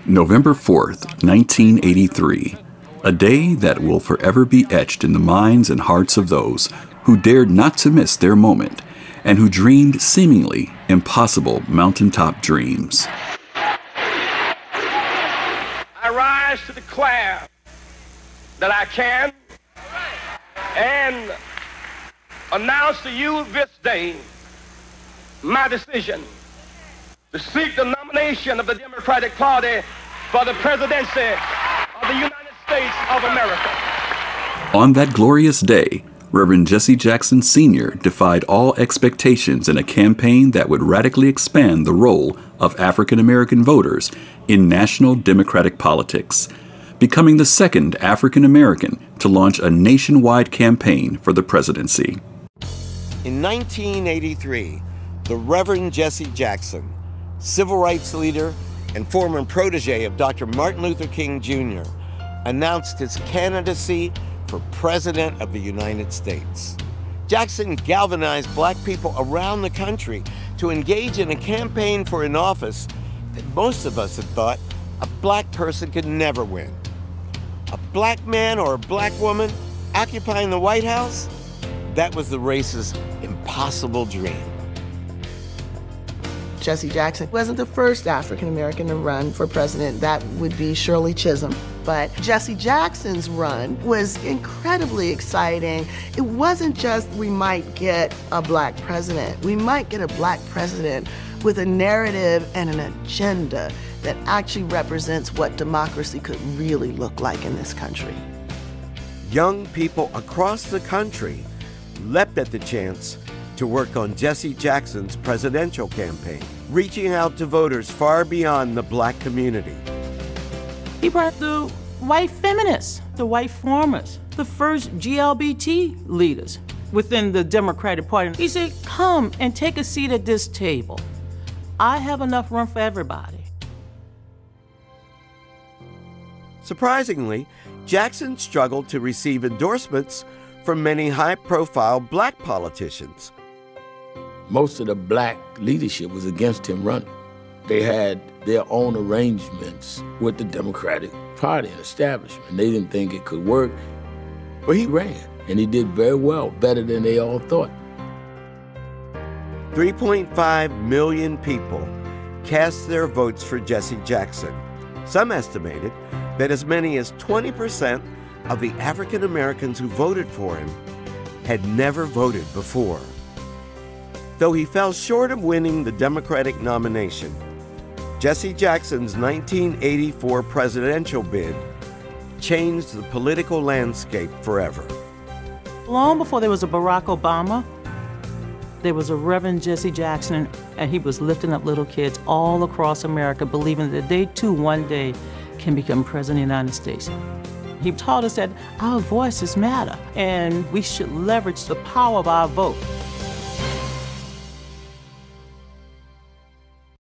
November 4th, 1983, a day that will forever be etched in the minds and hearts of those who dared not to miss their moment and who dreamed seemingly impossible mountaintop dreams. I rise to declare that I can and announce to you this day my decision to seek the nomination of the Democratic Party for the presidency of the United States of America. On that glorious day, Reverend Jesse Jackson Sr. defied all expectations in a campaign that would radically expand the role of African American voters in national Democratic politics, becoming the second African American to launch a nationwide campaign for the presidency. In 1983, the Reverend Jesse Jackson, civil rights leader and former protege of Dr. Martin Luther King Jr., announced his candidacy for President of the United States. Jackson galvanized black people around the country to engage in a campaign for an office that most of us had thought a black person could never win. A black man or a black woman occupying the White House? That was the race's impossible dream. Jesse Jackson wasn't the first African American to run for president. That would be Shirley Chisholm. But Jesse Jackson's run was incredibly exciting. It wasn't just we might get a black president. We might get a black president with a narrative and an agenda that actually represents what democracy could really look like in this country. Young people across the country leapt at the chance to work on Jesse Jackson's presidential campaign, reaching out to voters far beyond the black community. He brought the white feminists, the white farmers, the first GLBT leaders within the Democratic Party. He said, come and take a seat at this table. I have enough room for everybody. Surprisingly, Jackson struggled to receive endorsements from many high-profile black politicians. Most of the black leadership was against him running. They had their own arrangements with the Democratic Party and establishment. They didn't think it could work, but he ran, and he did very well, better than they all thought. 3.5 million people cast their votes for Jesse Jackson. Some estimated that as many as 20% of the African Americans who voted for him had never voted before. Though he fell short of winning the Democratic nomination, Jesse Jackson's 1984 presidential bid changed the political landscape forever. Long before there was a Barack Obama, there was a Reverend Jesse Jackson, and he was lifting up little kids all across America, believing that they too one day can become president of the United States. He taught us that our voices matter, and we should leverage the power of our vote.